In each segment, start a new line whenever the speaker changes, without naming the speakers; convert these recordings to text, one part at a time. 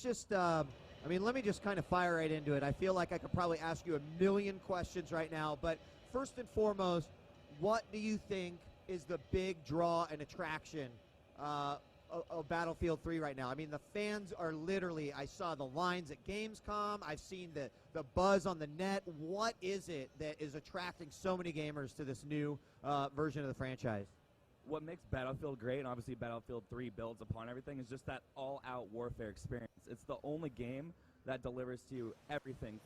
just, I mean, let me just kind of fire right into it. I feel like I could probably ask you a million questions right now, but first and foremost, what do you think is the big draw and attraction of Battlefield 3 right now? I mean, the fans are literally, I saw the lines at Gamescom, I've seen the buzz on the net. What is it that is attracting so many gamers to this new version of the franchise?
What makes Battlefield great, and obviously Battlefield 3 builds upon everything, is just that all-out warfare experience. It's the only game that delivers to you everything,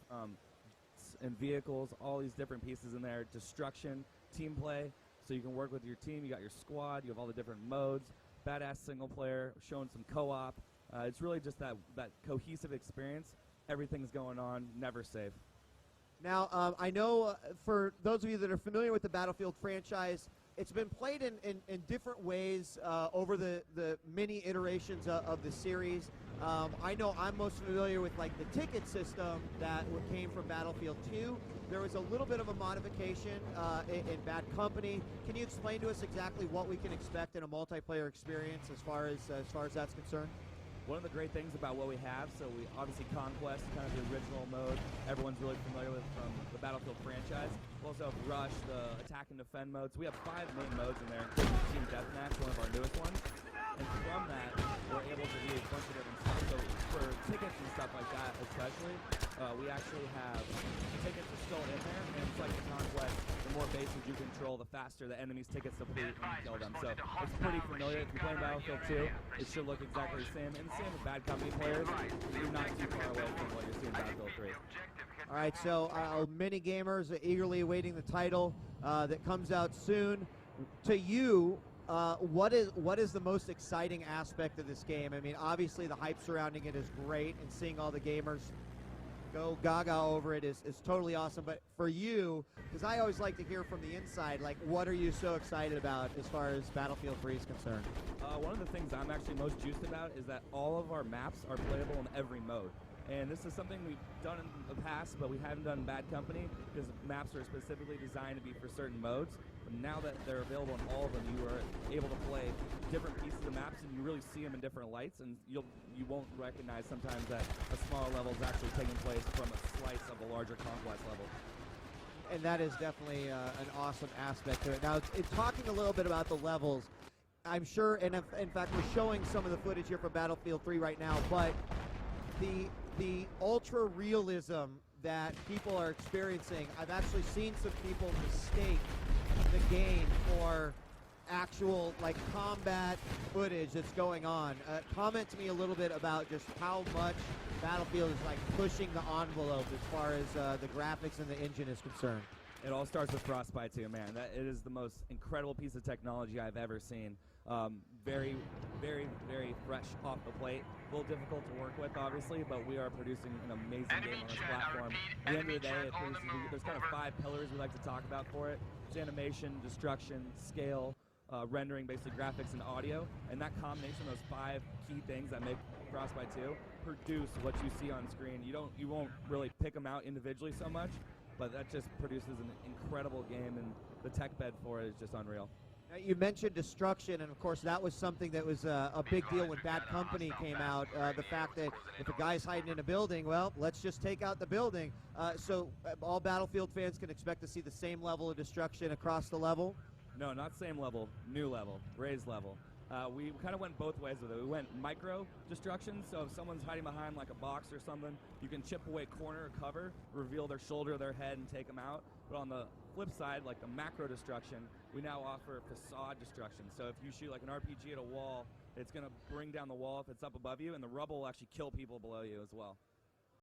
and vehicles, all these different pieces in there, destruction, team play, so you can work with your team, you got your squad, you have all the different modes, badass single player, showing some co-op. It's really just that cohesive experience. Everything's going on, never safe.
Now, I know for those of you that are familiar with the Battlefield franchise, it's been played in different ways over the many iterations of the series. I know I'm most familiar with like the ticket system that came from Battlefield 2. There was a little bit of a modification in Bad Company. Can you explain to us exactly what we can expect in a multiplayer experience as far as that's concerned?
One of the great things about what we have, so we obviously Conquest, kind of the original mode everyone's really familiar with from the Battlefield franchise. We also have Rush, the attack and defend mode. So we have 5 main modes in there, including Team Deathmatch, one of our newest ones. And from that, we're able to do a bunch of different stuff. So for tickets and stuff like that especially, we actually have tickets are still in there, and it's like the Conquest, the more bases you control, the faster the enemy's tickets deplete when you kill them. So it's pretty familiar. If you're playing Battlefield 2, it should look exactly the same. And the same with Bad Company players. You're not too far away from what you're seeing in Battlefield 3.
All right, so many gamers are eagerly awaiting the title that comes out soon. To you, what is the most exciting aspect of this game? I mean, obviously the hype surrounding it is great, and seeing all the gamers go gaga over it is totally awesome. But for you, because I always like to hear from the inside, like, what are you so excited about as far as Battlefield 3 is concerned?
One of the things I'm actually most juiced about is that all of our maps are playable in every mode. And this is something we've done in the past, but we haven't done in Bad Company because maps are specifically designed to be for certain modes. But now that they're available in all of them, you are able to play different pieces of maps, and you really see them in different lights, and you won't recognize sometimes that a smaller level is actually taking place from a slice of a larger Conquest level.
And that is definitely an awesome aspect to it. Now, talking a little bit about the levels, I'm sure, and in fact, we're showing some of the footage here from Battlefield 3 right now, but the ultra realism that people are experiencing, I've actually seen some people mistake the game for actual like combat footage that's going on. Comment to me a little bit about just how much Battlefield is like pushing the envelope as far as the graphics and the engine is concerned.
It all starts with Frostbite 2, man. It is the most incredible piece of technology I've ever seen. Very, very, very fresh off the plate. A little difficult to work with, obviously, but we are producing an amazing game on this platform. At the end of the day, there's kind of 5 pillars we like to talk about for it. It's animation, destruction, scale, rendering, basically graphics and audio. And that combination of those 5 key things that make Frostbite 2 produce what you see on screen. You won't really pick them out individually so much, but that just produces an incredible game, and the tech bed for it is just unreal.
Now, you mentioned destruction, and of course that was something that was a big deal when Bad Company came out. The fact that if a guy's hiding in a building, well, let's just take out the building. So all Battlefield fans can expect to see the same level of destruction across the level?
No, not same level, new level, raised level. We kind of went both ways with it. We went micro destruction, so if someone's hiding behind like a box or something, you can chip away corner or cover, reveal their shoulder or their head, and take them out. But on the flip side, like the macro destruction, we now offer facade destruction. So if you shoot like an RPG at a wall, it's going to bring down the wall if it's up above you, and the rubble will actually kill people below you as well.